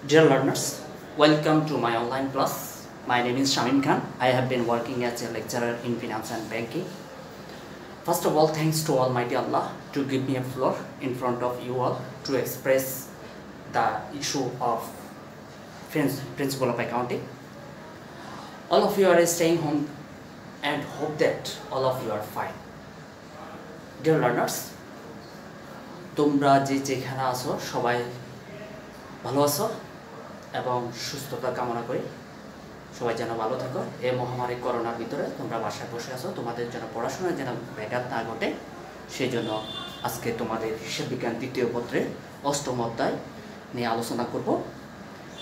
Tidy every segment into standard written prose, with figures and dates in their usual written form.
Dear learners, welcome to my online class. My name is Shamim Khan. I have been working as a lecturer in finance and banking. First of all, thanks to Almighty Allah to give me a floor in front of you all to express the issue of principle of accounting. All of you are staying home and hope that all of you are fine. Dear learners, তোমরা যেখানে আছো সবাই ভালো আছো এবং সুস্থতা কামনা করি সবাই যেন ভালো থাকো এই মহামারী করোনার ভিতরে তোমরা বাসায় বসে আছো তোমাদের জন্য পড়াশোনা যেন ব্যাঘাত না ঘটে সেই জন্য আজকে তোমাদের হিসাব বিজ্ঞান দ্বিতীয় পত্রে অষ্টম অধ্যায় নিয়ে আলোচনা করব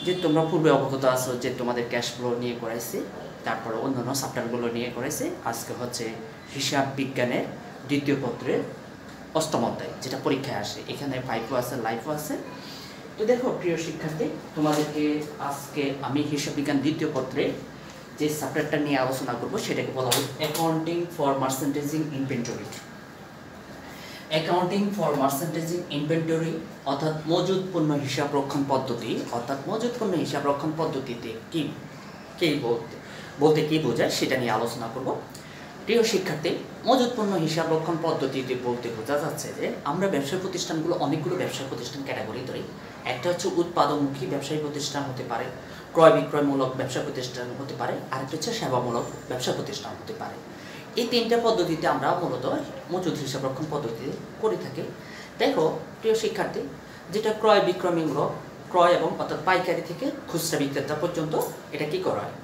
যে তোমরা পূর্বে অবগত আছো যে তোমাদের ক্যাশ ফ্লো নিয়ে করাইছি তারপর অন্যান্য চ্যাপ্টারগুলো নিয়ে করাইছি আজকে হচ্ছে হিসাব বিজ্ঞানের দ্বিতীয় পত্রের অষ্টম অধ্যায় যেটা পরীক্ষায় আসে এখানে ফাইভও আছে লাইফও আছে তো দেখো প্রিয় শিক্ষার্থী তোমাদেরকে আজকে আমি হিসাব বিজ্ঞান দ্বিতীয় পত্রে যে চ্যাপ্টারটা নিয়ে আলোচনা করব সেটাকে বলা হয় accounting for merchandising inventory. Accounting for merchandising inventory অর্থাৎ মজুদ পণ্য হিসাব রক্ষণ পদ্ধতি অর্থাৎ মজুদ পণ্য হিসাব রক্ষণ পদ্ধতিতে কি বলতে কি বোঝায় সেটা নিয়ে আলোচনা করব। প্রিয় শিক্ষার্থী মজুদ পণ্য হিসাব রক্ষণ পদ্ধতিতে বলতে বোঝা যাচ্ছে যে আমরা ব্যবসায়ী প্রতিষ্ঠানগুলো অনেকগুলো ব্যবসায়ী প্রতিষ্ঠান ক্যাটাগরি ধরি। একটা হচ্ছে উৎপাদনমুখী ব্যবসায়ী প্রতিষ্ঠান হতে পারে, ক্রয় বিক্রয়মূলক ব্যবসা প্রতিষ্ঠান হতে পারে, আরেকটা হচ্ছে সেবামূলক ব্যবসা প্রতিষ্ঠান হতে পারে। এই তিনটা পদ্ধতিতে আমরা মূলত মজুদ হিসাব রক্ষণ পদ্ধতি করে থাকি। দেখো প্রিয় শিক্ষার্থী যেটা ক্রয় বিক্রয়মূলক ক্রয় এবং অর্থাৎ পাইকারি থেকে খুচরা বিক্রেতা পর্যন্ত এটা কি করা হয়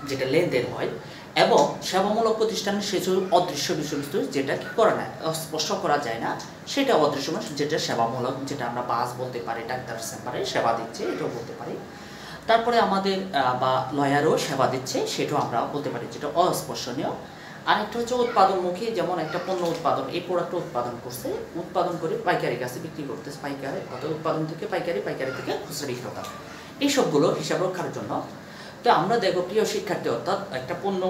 যেটা লেনদেন হয় এবং সেবামূলক প্রতিষ্ঠানের সেসব অদৃশ্য বিষয়বস্তু যেটা কি করা না স্পর্শ করা যায় না সেটা অদৃশ্য যেটা সেবামূলক যেটা আমরা বাস বলতে পারি ডাক্তার চেম্বারে সেবা দিচ্ছে এটাও বলতে পারি তারপরে আমাদের বা লয়ারও সেবা দিচ্ছে সেটাও আমরা বলতে পারি যেটা অস্পর্শনীয়। আরেকটা হচ্ছে উৎপাদনমুখী যেমন একটা পণ্য উৎপাদন এই প্রোডাক্টটা উৎপাদন করছে উৎপাদন করে পাইকারি কাছে বিক্রি করতেছে পাইকারি অর্থাৎ উৎপাদন থেকে পাইকারি পাইকারি থেকে খুচরা বিক্রেতা এইসবগুলো হিসাব রক্ষার জন্য। তো আমরা দেখো প্রিয় শিক্ষার্থী অর্থাৎ একটা পণ্য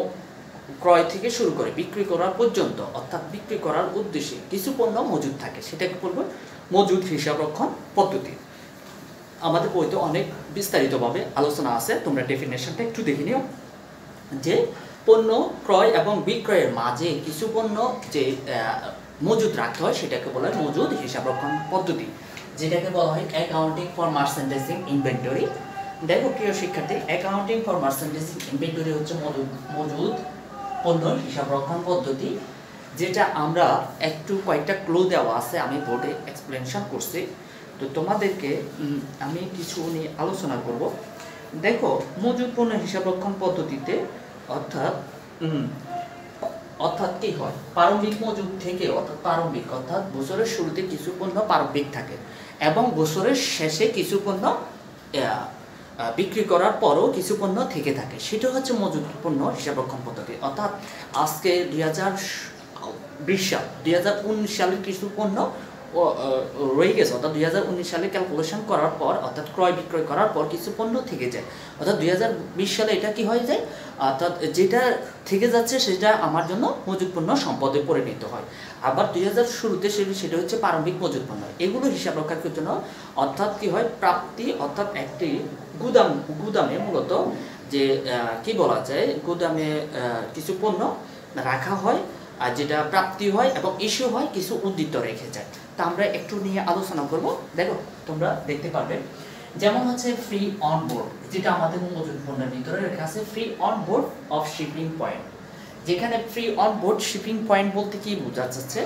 ক্রয় থেকে শুরু করে বিক্রি করার পর্যন্ত অর্থাৎ বিক্রি করার উদ্দেশ্যে কিছু পণ্য মজুদ থাকে সেটাকে বলবো মজুদ হিসাব রক্ষণ পদ্ধতি। আমাদের বইতে অনেক বিস্তারিতভাবে আলোচনা আছে তোমরা ডেফিনেশনটা একটু দেখে নিও যে পণ্য ক্রয় এবং বিক্রয়ের মাঝে কিছু পণ্য যে মজুদ রাখতে হয় সেটাকে বলা হয় মজুদ হিসাব রক্ষণ পদ্ধতি যেটাকে বলা হয় অ্যাকাউন্টিং ফর মার্চেন্টাইজিং ইনভেন্টরি। দেখো প্রিয় শিক্ষার্থী অ্যাকাউন্টিং ফর মার্চেন্টাইজিং ইনভেন্টরি হচ্ছে মজুদ পণ্য হিসাব রক্ষণ পদ্ধতি যেটা আমরা একটু কয়েকটা ক্লু দেওয়া আছে আমি বোর্ডে এক্সপ্লেনেশন করছি তো তোমাদেরকে আমি কিছু নিয়ে আলোচনা করব। দেখো মজুদ পণ্য হিসাব রক্ষণ পদ্ধতিতে অর্থাৎ কি হয় প্রারম্ভিক মজুদ থেকে অর্থাৎ বছরের শুরুতে কিছু পণ্য প্রারম্ভিক থাকে এবং বছরের শেষে কিছু পণ্য বিক্রি করার পরও কিছু পণ্য থেকে থাকে সেটা হচ্ছে মজুদ পণ্য হিসাব রক্ষণ পদ্ধতি। অর্থাৎ আজকে 2020 সাল 2019 সালের কিছু পণ্য রয়ে গেছে অর্থাৎ 2019 সালে ক্যালকুলেশন করার পর অর্থাৎ ক্রয় বিক্রয় করার পর কিছু পণ্য থেকে যায় অর্থাৎ 2020 সালে এটা কি হয়ে যায় অর্থাৎ যেটা থেকে যাচ্ছে সেটা আমার জন্য মজুদ পণ্য সম্পদে পরিণত হয়। আবার 2000 শুরুতে সেটা হচ্ছে প্রারম্ভিক মজুদ পণ্য এগুলো হিসাব রক্ষার জন্য অর্থাৎ কি হয় প্রাপ্তি অর্থাৎ একটি গুদামে মূলত যে কি বলা যায় গুদামে কিছু পণ্য রাখা হয় আর যেটা প্রাপ্তি হয় এবং ইস্যু হয় কিছু উদ্ধৃত রেখে যায় তা আমরা একটু নিয়ে আলোচনা করব। দেখো তোমরা দেখতে পারবে যেমন হচ্ছে ফ্রি অন বোর্ড যেটা আমাদের মজুদ পণ্যের ভিতরে রেখা আছে free on board of shipping point যেখানে free on board shipping point বলতে কি বোঝা যাচ্ছে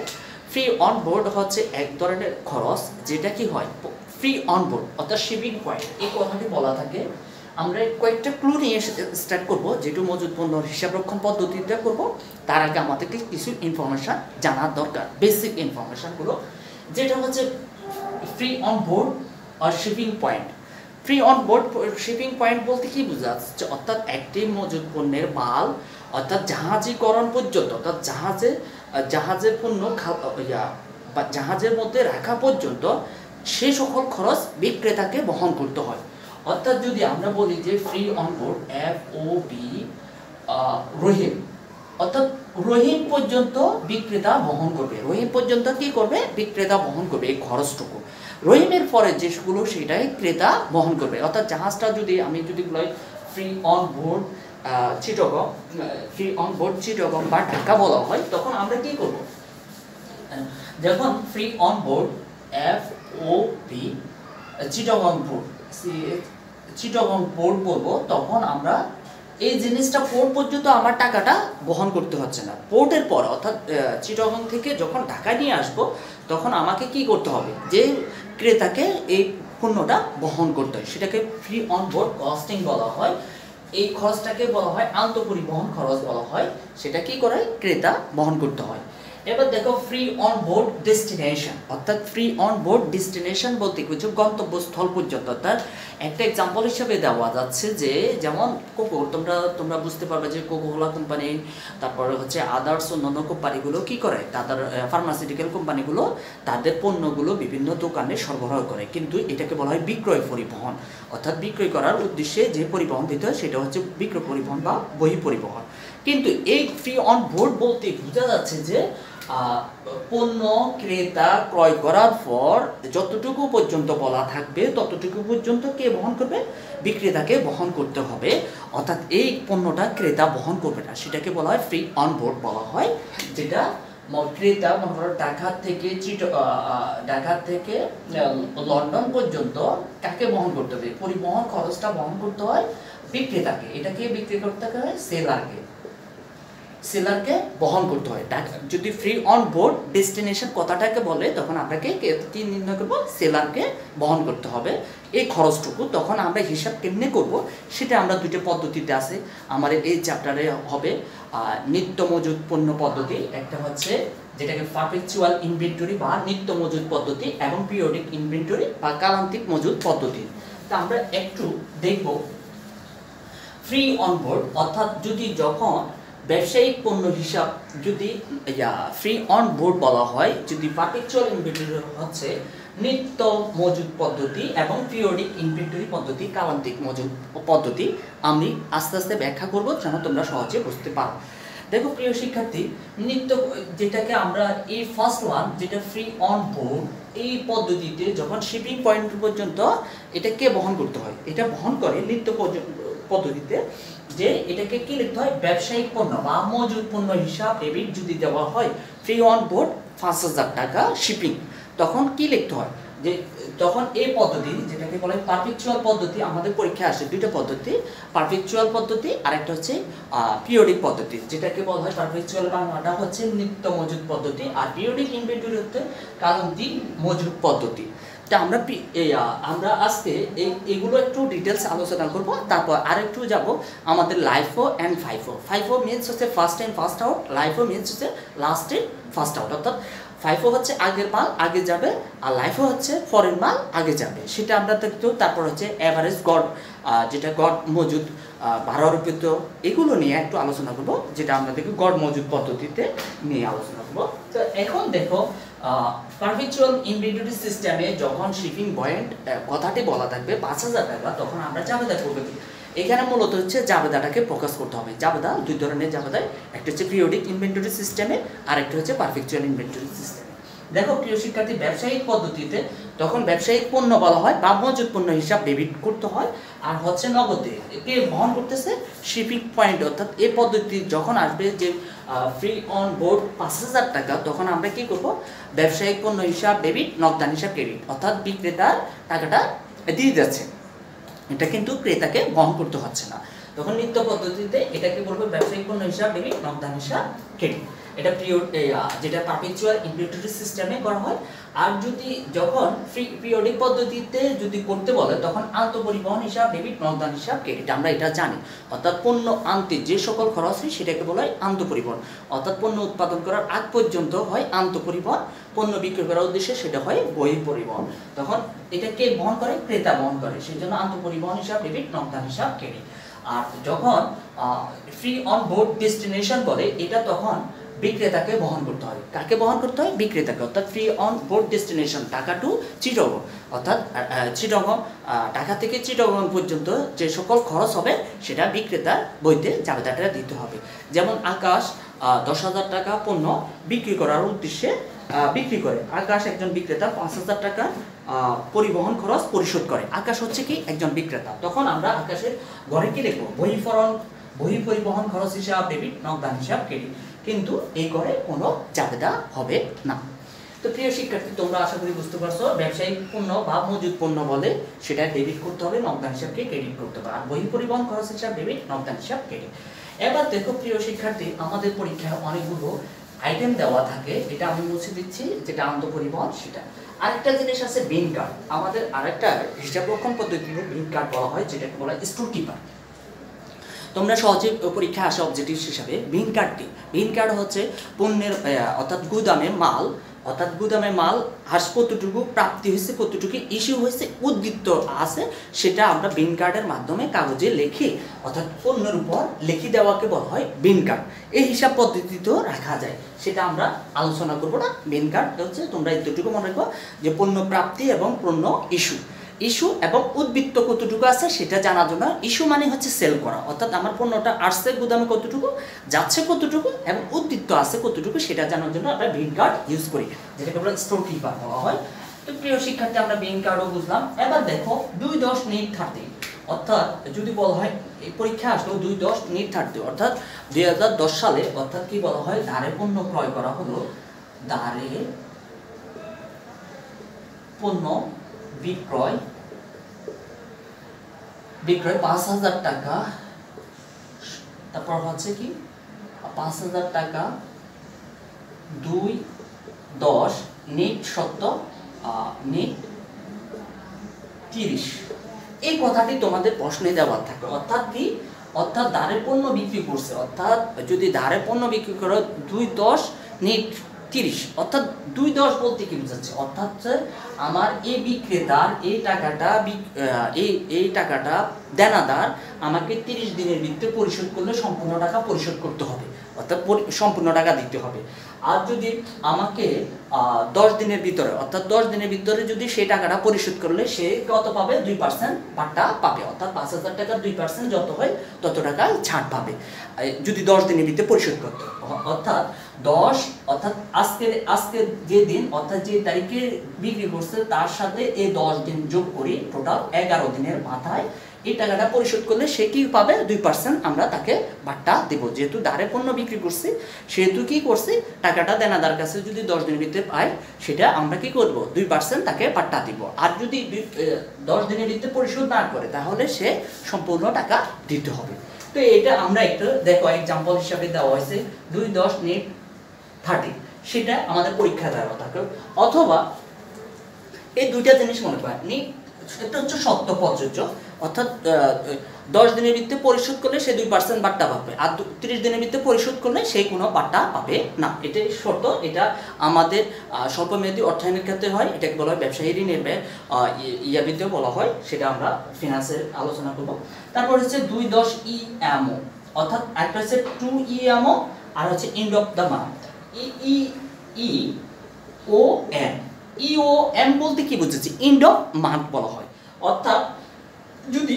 ফ্রি অন বোর্ড হচ্ছে এক ধরনের খরচ যেটা কি হয় ফ্রি অন বোর্ড অর্থাৎ শিপিং পয়েন্ট এই কথাটি বলা থাকে। আমরা কয়েকটা ক্লু নিয়ে স্টার্ট করব যেটু মজুদ পণ্যর হিসাব রক্ষণ পদ্ধতিটা করব তার আগে আমাদেরকে কিছু ইনফরমেশন জানার দরকার বেসিক ইনফরমেশনগুলো যেটা হচ্ছে ফ্রি অন বোর্ড আর shipping point. Free on board shipping point বলতে কি বোঝা যাচ্ছে অর্থাৎ একটি মজুদ পণ্যের মাল অর্থাৎ জাহাজীকরণ পর্যন্ত অর্থাৎ জাহাজের পণ্য বা জাহাজের মধ্যে রাখা পর্যন্ত সে সকল খরচ বিক্রেতাকে বহন করতে হয়। অর্থাৎ যদি আমরা বলি যে ফ্রি অন বোর্ড FOB রহিম অর্থাৎ রহিম পর্যন্ত বিক্রেতা বহন করবে। রহিম পর্যন্ত কি করবে? বিক্রেতা বহন করবে এই খরচটুকু। রহিমের পরে যেগুলো সেটাই ক্রেতা বহন করবে। অর্থাৎ জাহাজটা যদি আমি যদি বলি free on board Chittagong, free on board Chittagong বা ঢাকা বলা হয়, তখন আমরা কি করব? যখন free on board FOB Chittagong port Chittagong port বলবো, তখন আমরা এই জিনিসটা পোর্ট পর্যন্ত আমার টাকাটা বহন করতে হচ্ছে না। পোর্টের পর অর্থাৎ চিটাগং থেকে যখন ঢাকায় নিয়ে আসবো, তখন আমাকে কি করতে হবে? যে ক্রেতাকে এই পণ্যটা বহন করতে হয়, সেটাকে ফ্রি অন বোর্ড কস্টিং বলা হয়। এই খরচটাকে বলা হয় আন্তঃপরিবহন খরচ বলা হয়। সেটা কি করে? ক্রেতা বহন করতে হয়। এবার দেখো ফ্রি অন বোর্ড ডেস্টিনেশন, অর্থাৎ ফ্রি অন বোর্ড ডেস্টিনেশন বলতে কিছু গন্তব্যস্থল পর্যন্ত। অর্থাৎ একটা এক্সাম্পল হিসেবে দেওয়া যাচ্ছে যে যেমন কোকো, তোমরা বুঝতে পারবে যে কোকোকোলা কোম্পানি, তারপরে হচ্ছে আদার্স অন্যান্য কোম্পানিগুলো কি করে, তাদের ফার্মাসিউটিক্যাল কোম্পানিগুলো তাদের পণ্যগুলো বিভিন্ন দোকানে সরবরাহ করে, কিন্তু এটাকে বলা হয় বিক্রয় পরিবহন। অর্থাৎ বিক্রয় করার উদ্দেশ্যে যে পরিবহন দিতে হয় সেটা হচ্ছে বিক্রয় পরিবহন বা বহি পরিবহন। কিন্তু এই ফ্রি অন বোর্ড বলতে বোঝা যাচ্ছে যে পণ্য ক্রেতা ক্রয় করার পর যতটুকু পর্যন্ত বলা থাকবে ততটুকু পর্যন্ত কে বহন করবে? বিক্রেতাকে বহন করতে হবে। অর্থাৎ এই পণ্যটা ক্রেতা বহন করবে না, সেটাকে বলা হয় ফ্রি অন বোর্ড বলা হয়। যেটা ক্রেতা মনে করো ঢাকা থেকে লন্ডন পর্যন্ত কাকে বহন করতে হবে? পরিবহন খরচটা বহন করতে হয় বিক্রেতাকে। এটাকে বিক্রি করতে হয় সেলারকে বহন করতে হয়। যদি ফ্রি অন বোর্ড ডেস্টিনেশন কথাটাকে বলে, তখন আপনাকে কি নির্ণয় করবো? সেলারকে বহন করতে হবে এই খরচটুকু। তখন আমরা হিসাব কেমনে করব সেটা আমরা দুটো পদ্ধতিতে আছে আমার এই চ্যাপ্টারে হবে। নিত্য মজুদ পণ্য পদ্ধতি, একটা হচ্ছে যেটাকে পারপেচুয়াল ইনভেন্টরি বা নিত্য মজুদ পদ্ধতি, এবং পিরিয়ডিক ইনভেন্টরি বা কালান্তিক মজুদ পদ্ধতি। তা আমরা একটু দেখব ফ্রি অন বোর্ড। অর্থাৎ যদি যখন ব্যবসায়িক পণ্য হিসাব যদি ফ্রি অন বোর্ড বলা হয়, যদি পারপেচুয়াল ইনভেন্টরি হচ্ছে নিত্য মজুদ পদ্ধতি এবং পিরিয়ডিক ইনভেন্টরি পদ্ধতি কালান্তিক মজুদ পদ্ধতি। আমি আস্তে আস্তে ব্যাখ্যা করব যেন তোমরা সহজে বুঝতে পারো। দেখো প্রিয় শিক্ষার্থী, নিত্য যেটাকে আমরা এই ফার্স্ট ওয়ান যেটা ফ্রি অন বোর্ড, এই পদ্ধতিতে যখন শিপিং পয়েন্ট পর্যন্ত এটাকে বহন করতে হয়, এটা বহন করে নিত্য পদ্ধতিতে যে এটাকে কি লিখতে হয়? ব্যবসায়িক পণ্য বা মজুদ পণ্য হিসাব ডেবিট যদি দেওয়া হয় ফ্রি অন বোর্ড ৫,০০০ টাকা শিপিং, তখন কি লিখতে হয়? যে তখন এই পদ্ধতি যেটাকে বলে পারপেচুয়াল পদ্ধতি, আমাদের পরীক্ষায় আসে দুটো পদ্ধতি, পারপেচুয়াল পদ্ধতি আর একটা হচ্ছে পিরিয়ডিক পদ্ধতি। যেটাকে বলা হয় পারপেচুয়াল বাংলাটা হচ্ছে নিত্য মজুদ পদ্ধতি, আর পিরিয়ডিক ইনভেন্টরি হচ্ছে কালান্তিক মজুদ পদ্ধতি। তা আমরা আজকে এগুলো একটু ডিটেলস আলোচনা করব। তারপর আরেকটু যাব আমাদের LIFO and FIFO. FIFO means হচ্ছে first in first out, LIFO means হচ্ছে লাস্ট ইন ফার্স্ট আউট। অর্থাৎ ফাইফো হচ্ছে আগের মাল আগে যাবে, আর লাইফো হচ্ছে পরের মাল আগে যাবে, সেটা আমরা দেখতে। তারপর হচ্ছে অ্যাভারেজ গড়, যেটা গড় মজুদ ভাড়ারোপিত, এগুলো নিয়ে একটু আলোচনা করব, যেটা আমরা দেখি গড় মজুদ পদ্ধতিতে নিয়ে আলোচনা করব। তো এখন দেখো পারপেচুয়াল ইনভেন্টরি সিস্টেমে যখন শিপিং পয়েন্ট কথাটি বলা থাকবে ৫,০০০ টাকা, তখন আমরা জাবেদা করবো কি? এখানে মূলত হচ্ছে জাবেদাটাকে প্রকাশ করতে হবে। জাবেদা দুই ধরনের জাবেদা, একটা হচ্ছে পিরিয়ডিক ইনভেন্টরি সিস্টেমে আর একটা হচ্ছে পারপেচুয়াল ইনভেন্টরি সিস্টেমে। দেখো প্রিয় শিক্ষার্থী, ব্যবসায়িক পদ্ধতিতে তখন ব্যবসায়িক পণ্য বলা হয় বা মজুদ পণ্য হিসাব ডেবিট করতে হয়, আর হচ্ছে নগদে কে বহন করতেছে? Shipping point. অর্থাৎ এই পদ্ধতি যখন আসবে যে ফ্রি অন বোর্ড ৫,০০০ টাকা, তখন আমরা কি করব? ব্যবসায়িক পণ্য হিসাব ডেবিট, নগদান হিসাব ক্রেডিট। অর্থাৎ বিক্রেতার টাকাটা দিয়ে যাচ্ছে, এটা কিন্তু ক্রেতাকে বহন করতে হচ্ছে না। তখন নিত্য পদ্ধতিতে এটাকে বলবো ব্যবসায়িক পণ্য হিসাব ডেবিট, নগদান হিসাব ক্রেডিট। এটা যেটা পারপেচুয়াল ইনভেন্টরি সিস্টেমে করা হয়। আর যদি যখন পিরিয়ডিক পদ্ধতিতে যদি করতে বলে, তখন আন্তঃপরিবহন হিসাব ডেবিট, নগদান হিসাব ক্রেডিট। আমরা এটা জানি। অর্থাৎ পণ্য আনতে যে সকল খরচ হয় সেটাকে বলা হয় আন্তঃপরিবহন। অর্থাৎ পণ্য উৎপাদন করার আগ পর্যন্ত হয় আন্তঃপরিবহন, পণ্য বিক্রি করার উদ্দেশ্যে সেটা হয় বহিঃপরিবহন। তখন এটা কে বহন করে? ক্রেতা বহন করে। সেই জন্য আন্তঃপরিবহন হিসাব ডেবিট, নগদান হিসাব ক্রেডিট। আর যখন ফ্রি অন বোর্ড ডেস্টিনেশন বলে, এটা তখন বিক্রেতাকে বহন করতে হয়। কাকে বহন করতে হয়? বিক্রেতাকে, অর্থাৎ free on board destination Dhaka to Chittagong, অর্থাৎ চিটাগং ঢাকা থেকে চিটাগং পর্যন্ত যে সকল খরচ হবে সেটা বিক্রেতার বইতে জাবেদাটা দিতে হবে। যেমন আকাশ 10,000 টাকা পণ্য বিক্রি করার উদ্দেশ্যে বিক্রি করে। আকাশ একজন বিক্রেতা 5,000 টাকা পরিবহন খরচ পরিশোধ করে। আকাশ হচ্ছে কি একজন বিক্রেতা। তখন আমরা আকাশের ঘরে কি লিখবো? বহি পরিবহন খরচ হিসাব ডেবিট, নগদান হিসাব ক্রেডিট। কিন্তু এই ঘরে কোনো জাবেদা হবে না। তো প্রিয় শিক্ষার্থী, তোমরা আশা করি বুঝতে পারছো ব্যবসায়িক পণ্য বা মজুদ পণ্য বলে সেটা ডেবিট করতে হবে, নগদান হিসাবকে ক্রেডিট করতে হবে। আর বহি পরিবহন খরচ হিসাব ডেবিট, নগদান হিসাব ক্রেডিট। এবার দেখো প্রিয় শিক্ষার্থী, আমাদের পরীক্ষায় অনেকগুলো আইটেম দেওয়া থাকে, এটা আমি মুছে দিচ্ছি, যেটা আন্ত পরিবহন সেটা। আরেকটা জিনিস আছে বিন কার্ড। আমাদের আরেকটা হিসাব রক্ষণ পদ্ধতিতে বিন কার্ড বলা হয়, যেটাকে বলা হয় স্টোর কিপার। তোমরা সহজে পরীক্ষা আসা অবজেক্টিভ হিসাবে বিন কার্ডটি, বিন কার্ড হচ্ছে পণ্যের অর্থাৎ গুদামে মাল হাস কতটুকু প্রাপ্তি হয়েছে, কতটুকু ইস্যু হয়েছে, উদ্বৃত্ত আছে, সেটা আমরা বিন কার্ডের মাধ্যমে কাগজে লিখে অর্থাৎ পণ্যের উপর লিখে দেওয়াকে বলা হয় বিন কার্ড। এই হিসাব পদ্ধতিতেও রাখা যায়, সেটা আমরা আলোচনা করবো না। বিন কার্ড হচ্ছে, তোমরা এতটুকু মনে রাখবো যে পণ্য প্রাপ্তি এবং পণ্য ইস্যু এবং উদ্বৃত্ত কতটুকু আছে সেটা জানার জন্য। ইস্যু মানে হচ্ছে সেল করা, অর্থাৎ আমার পণ্যটা আসছে গুদামে কতটুকু, যাচ্ছে কতটুকু এবং উদ্বৃত্ত আছে কতটুকু সেটা জানার জন্য আমরা বিন কার্ড ইউজ করি, যেটাকে আমরা স্টোর কিপার বলা হয়। তো প্রিয় শিক্ষার্থী, আমরা বিন কার্ডও বুঝলাম। এবার দেখো 2-10-30, অর্থাৎ যদি বলা হয় এই পরীক্ষা আসলো 2-10-30, অর্থাৎ 2010 সালে, অর্থাৎ কি বলা হয়, ধারে পণ্য ক্রয় করা হলো, ধারে পণ্য বিক্রয় 5,000 টাকা, তারপর হচ্ছে কি 5,000 টাকা 2-10 নেট সত্য নেট 30। এই কথাটি তোমাদের প্রশ্নে দেওয়া থাকে, অর্থাৎ কি, অর্থাৎ ধারে পণ্য বিক্রি করছে, অর্থাৎ যদি ধারে পণ্য বিক্রি করো 2-10 নেট 30, অর্থাৎ 2-10 বলতে কি বোঝাচ্ছে, অর্থাৎ আমার এই বিক্রেতার এই টাকাটা দেনাদার আমাকে 30 দিনের ভিতরে পরিশোধ করলে সম্পূর্ণ টাকা পরিশোধ করতে হবে, অর্থাৎ সম্পূর্ণ টাকা দিতে হবে। আর যদি আমাকে 10 দিনের ভিতরে, অর্থাৎ 10 দিনের ভিতরে যদি সেই টাকাটা পরিশোধ করলে সে কত পাবে? 2% ভাড়া পাবে, অর্থাৎ 5,000 টাকার 2% যত হয় তত টাকা ছাড় পাবে যদি 10 দিনের ভিতরে পরিশোধ করতে। অর্থাৎ আজকের যে দিন, অর্থাৎ যে তারিখে বিক্রি করছে তার সাথে এই 10 দিন যোগ করি, টোটাল 11 দিনের মাথায় এই টাকাটা পরিশোধ করলে সে কি পাবে? 2% আমরা তাকে ভাড়া দেব। যেহেতু ধারে পণ্য বিক্রি করছি, সেহেতু কি করছি, টাকাটা দেনাদার কাছে যদি 10 দিনের ভিতরে পাই, সেটা আমরা কি করব? 2% তাকে ভাড়া দিব। আর যদি 10 দিনের ভিতরে পরিশোধ না করে, তাহলে সে সম্পূর্ণ টাকা দিতে হবে। তো এটা আমরা একটু দেখো এক্সাম্পল হিসাবে দেওয়া হয়েছে 2-10 নেট 30, সেটা আমাদের পরীক্ষা দেওয়া থাকে। অথবা এই দুইটা জিনিস মনে করেন, এটা হচ্ছে সত্য প্রযোজ্য, অর্থাৎ 10 দিনের ভিতরে পরিশোধ করলে সে 2% ভাড়া পাবে, আর 30 দিনের ভিতরে পরিশোধ করলে সে কোনো ভাড়া পাবে না। এটাই শর্ত। এটা আমাদের স্বল্পমেয়াদী অর্থায়নের ক্ষেত্রে হয়, এটাকে বলা হয় ব্যবসায়ী ঋণের ইয়াবিতেও বলা হয়, সেটা আমরা ফিনান্সের আলোচনা করব। তারপর হচ্ছে 2-10 EMO, অর্থাৎ একটা হচ্ছে 2 EMO আর হচ্ছে end of the month, EOM বলতে কি বুঝেছি? এন্ড অফ মান্থ বলা হয়। অর্থাৎ যদি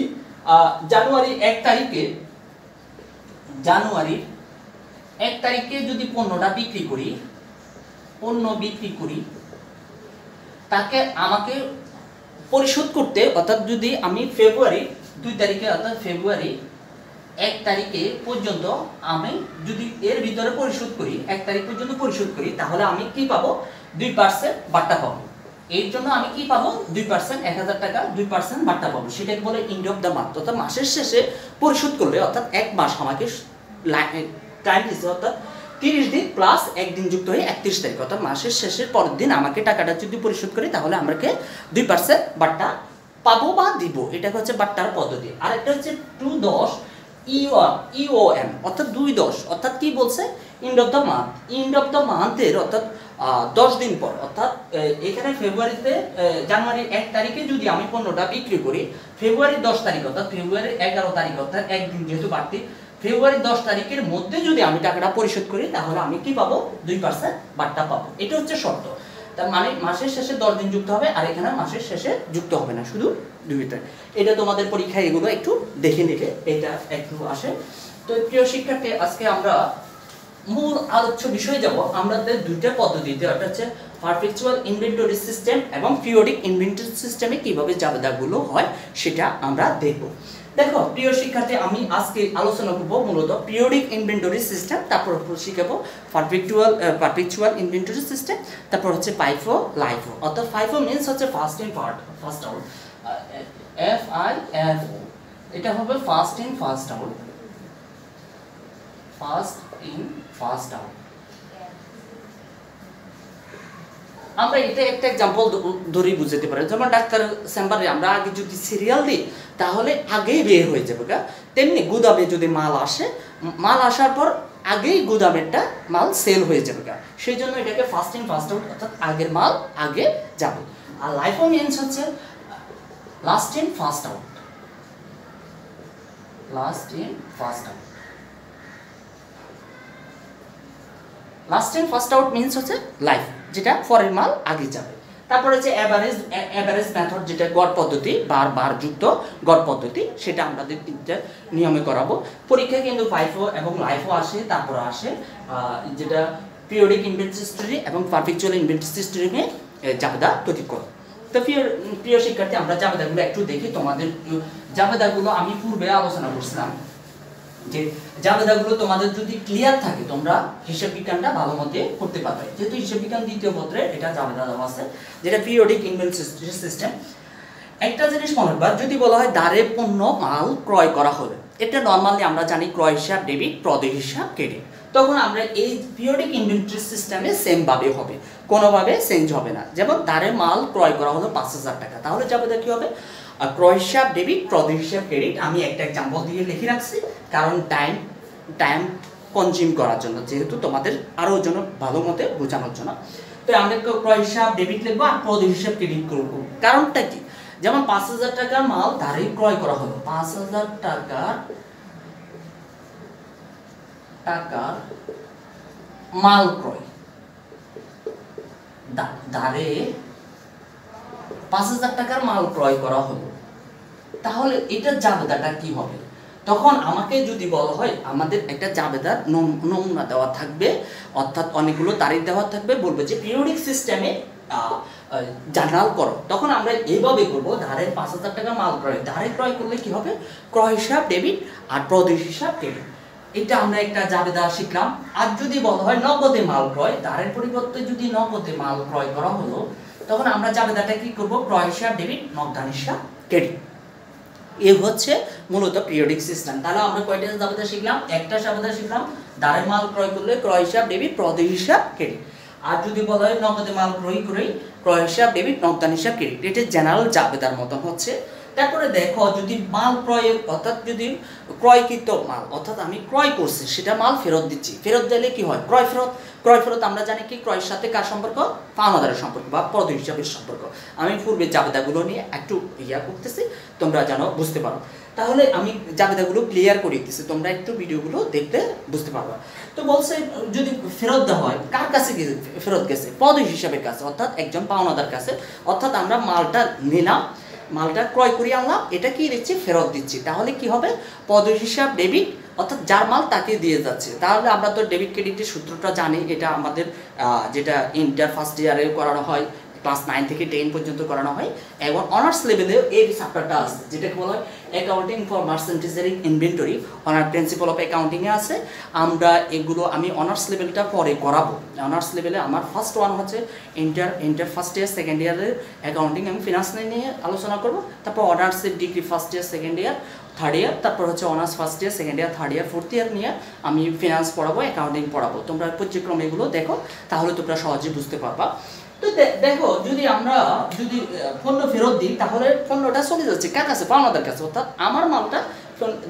জানুয়ারির 1 তারিখে যদি পণ্যটা বিক্রি করি, তাকে আমাকে পরিশোধ করতে, অর্থাৎ যদি আমি ফেব্রুয়ারি 2 তারিখে, অর্থাৎ ফেব্রুয়ারি 1 তারিখে পর্যন্ত আমি যদি এর ভিতরে পরিশোধ করি, 1 তারিখ পর্যন্ত পরিশোধ করি, তাহলে আমি কি পাবো? 2% ভাড়া পাবো। এর জন্য আমি কি পাবো? 2%, 1,000 টাকা 2% ভাড়া পাবো। সেটাকে বলে এন্ড অফ দ্য মান্থ, অর্থাৎ মাসের শেষে পরিশোধ করলে, অর্থাৎ 1 মাস আমাকে টাইম দিচ্ছে, অর্থাৎ 30 দিন প্লাস 1 দিন যুক্ত হয়ে 31 তারিখ, অর্থাৎ মাসের শেষের পরের দিন আমাকে টাকাটা যদি পরিশোধ করি, তাহলে আমাকে 2% ভাড়া পাবো বা দিব। এটা হচ্ছে ভাড়ার পদ্ধতি। আরেকটা হচ্ছে 2-10 EOM, অর্থাৎ 2-10, অর্থাৎ কি বলছে? এন্ড অফ দ্য মান্থের, অর্থাৎ 10 দিন পর, অর্থাৎ এখানে জানুয়ারির 1 তারিখে যদি আমি পণ্যটা বিক্রি করি, ফেব্রুয়ারির 10 তারিখ, অর্থাৎ ফেব্রুয়ারির 11 তারিখ, অর্থাৎ একদিন যেহেতু বাড়তি, ফেব্রুয়ারি 10 তারিখের মধ্যে যদি আমি টাকাটা পরিশোধ করি তাহলে আমি কি পাবো 2% বার্তা পাবো। এটা হচ্ছে শর্ত। তার মানে মাসের শেষে 10 দিন যুক্ত হবে, আর এখানে মাসের শেষে যুক্ত হবে না, শুধু 2 তারিখ। এটা তোমাদের পরীক্ষায় এগুলো একটু দেখে নিলে এটা একটু আসে। তো প্রিয় শিক্ষার্থী, আজকে আমরা মূল আলোচ্য বিষয় যাব আমাদের দুইটা পদ্ধতিতে, একটা হচ্ছে পারপেচুয়াল ইনভেন্টরি সিস্টেম এবং পিরিয়ডিক ইনভেন্টরি সিস্টেমে কিভাবে জাবেদাগুলো হয় সেটা আমরা দেখব। দেখো প্রিয় শিক্ষার্থী, আমি আজকে আলোচনা করব মূলত পিরিয়ডিক ইনভেন্টরি সিস্টেম, তারপর শিখাবো পারপেচুয়াল ইনভেন্টরি সিস্টেম, তারপর হচ্ছে পাইফো লাইফো। অর্থাৎ ফাইফো মিন্স হচ্ছে first in first out, FIFO, এটা হবে first in first out, first in first out. আমরা এটা একটা एग्जांपल ধরেই বুঝতে পারি, যেমন ডাক্তার চেম্বারে আমরা আগে যদি সিরিয়াল দিই তাহলে আগেই বের হয়ে যাবে, তেমনি গুদামে যদি মাল আসে, মাল আসার পর আগেই গুদামেরটা মাল সেল হয়ে যাবে, সেই জন্য এটাকে ফার্স্ট ইন ফার্স্ট আউট, অর্থাৎ আগের মাল আগে যাবে। আর লাইফো মিন্স হচ্ছে last in first out, last in first out. Last in first out means হচ্ছে লাইফ, যেটা পরের মাল আগে যাবে। তারপর হচ্ছে এভারেজ মেথড, যেটা গড় পদ্ধতি, বার যুক্ত গড় পদ্ধতি, সেটা আমাদের তিনটা নিয়মে করাবো। পরীক্ষায় কিন্তু ফাইফো এবং লাইফো আসে, তারপর আসে যেটা পিরিয়ডিক ইনভেন্টরি সিস্টেম এবং পারপেচুয়াল ইনভেন্টরি সিস্টেমে জাবেদা তৈরি করো। তো প্রিয় শিক্ষার্থী, আমরা জাবেদাগুলো একটু দেখি। তোমাদের জাবেদাগুলো আমি পূর্বে আলোচনা করছিলাম যে জাবেদাগুলো তোমাদের যদি ক্লিয়ার থাকে তোমরা হিসাব বিজ্ঞানটা ভালো মতে করতে পারবে, যেহেতু হিসাব বিজ্ঞান দ্বিতীয় পত্রে এটা জাবেদা দেওয়া আছে, যেটা পিরিয়ডিক ইনভেন্টরি সিস্টেম। একটা জিনিস মনে রাখবা, যদি বলা হয় দ্বারে পণ্য মাল ক্রয় করা হলে, এটা নর্মালি আমরা জানি ক্রয় হিসাব ডেবিট, প্রদেয় হিসাব ক্রেডিট। তখন আমরা এই পিরিয়ডিক ইনভেন্টরি সিস্টেমে সেম ভাবে হবে, কোনোভাবে চেঞ্জ হবে না। যেমন দ্বারে মাল ক্রয় করা হলো 5000 টাকা, তাহলে জাবেদা কি হবে? ক্রয় হিসাব ডেবিট, প্রদেয় হিসাব ক্রেডিট। আমি একটা एग्जांपल দিয়ে লিখে রাখছি, কারণ টাইম কনজিউম করার জন্য, যেহেতু তোমাদের আরো জন্য ভালো মতে বোঝানোর জন্য। তো আমরা ক্রয় হিসাব ডেবিট লিখবো আর প্রদেয় হিসাব ক্রেডিট করব। কারণটা কি? যেমন 5000 টাকার মাল ধারে ক্রয় করা হলো, 5000 টাকার মাল ক্রয়, ধারে 5000 টাকার মাল ক্রয় করা হলো, তাহলে এটা জাবেদাটা কি হবে? তখন আমাকে যদি বলা হয় আমাদের একটা জাবেদার নমুনা দেওয়া থাকবে, অর্থাৎ অনেকগুলো তারিখ দেওয়া থাকবে, বলবে যে পিরিয়ডিক সিস্টেমে জার্নাল করো, তখন আমরা এইভাবে করবো। ধারে 5000 টাকা মাল ক্রয়, ধারে ক্রয় করলে কি হবে? ক্রয় হিসাব ডেবিট আর প্রদেয় হিসাব ক্রেডিট। এটা আমরা একটা জাবেদা শিখলাম। আর যদি বলা হয় নগদে মাল ক্রয়, ধারের পরিবর্তে যদি নগদে মাল ক্রয় করা হলো, তখন আমরা জাবেদাটা কি করব? ক্রয় হিসাব ডেবিট, নগদান হিসাব ক্রেডিট। এই হচ্ছে মূলত পিরিয়ডিক সিস্টেম। তাহলে আমরা কয়টা জাবেদা শিখলাম? একটা জাবেদা শিখলাম, ধারে মাল ক্রয় করলে ক্রয় হিসাব ডেবিট, প্রদেয় হিসাব ক্রেডিট। আর যদি বলা হয় নগদে মাল ক্রয় করে ক্রয় হিসাব ডেবিট, নগদান হিসাব ক্রেডিট, এটা জেনারেল জাবেদার মতন হচ্ছে। তারপরে দেখো, যদি মাল ক্রয়ের, অর্থাৎ যদি ক্রয়কৃত মাল, অর্থাৎ আমি ক্রয় করছি, সেটা মাল ফেরত দিচ্ছি, ফেরত দিলে কি হয়? ক্রয় ফেরত আমরা জানি কি ক্রয়ের সাথে কার সম্পর্ক? পাওনাদারের সম্পর্ক বা প্রদেয় হিসাবের সম্পর্ক। আমি পূর্বে জাবেদাগুলো নিয়ে একটু করতেছি, তোমরা যেন বুঝতে পারো। তাহলে আমি জাবেদাগুলো ক্লিয়ার করে দিতেছি, তোমরা একটু ভিডিওগুলো দেখতে বুঝতে পারবা। তো বলছে যদি ফেরত দেওয়া হয়, কার কাছে ফেরত গেছে? প্রদেয় হিসাবের কাছে, অর্থাৎ একজন পাওনাদার কাছে। অর্থাৎ আমরা মালটা নিলাম, মালটা ক্রয় করে আনলাম, এটা কি দিচ্ছি? ফেরত দিচ্ছি। তাহলে কি হবে? প্রদেয় হিসাব ডেবিট, অর্থাৎ যার মাল তাকে দিয়ে যাচ্ছে। তাহলে আমরা তো ডেবিট ক্রেডিটের সূত্রটা জানি, এটা আমাদের যেটা ইন্টার ফার্স্ট ইয়ারে করানো হয়, ক্লাস 9 থেকে 10 পর্যন্ত করানো হয়, এবং অনার্স লেভেলে এই চ্যাপ্টারটা আছে, যেটাকে বলা হয় accounting for merchandising inventory, honour principle of অ্যাকাউন্টিংয়ে আছে। আমরা এগুলো আমি অনার্স লেভেলটা পরে করাবো। অনার্স লেভেলে আমার ফার্স্ট ওয়ান হচ্ছে ইন্টার ফার্স্ট ইয়ার, সেকেন্ড ইয়ারের অ্যাকাউন্টিং আমি ফিনান্স নিয়ে আলোচনা করবো। তারপর অনার্সের degree first year, second year, third year, তারপর হচ্ছে honours first year, second year, third year, fourth year নিয়ে আমি ফিনান্স পড়াবো, অ্যাকাউন্টিং পড়াবো। তোমরা পর্যায়ক্রমে এগুলো দেখো, তাহলে তোমরা সহজে বুঝতে পারবা। তো দেখো, যদি আমরা পণ্য ফেরত দিই, তাহলে পণ্যটা চলে যাচ্ছে কার কাছে? পাওনাদার কাছে, অর্থাৎ আমার মালটা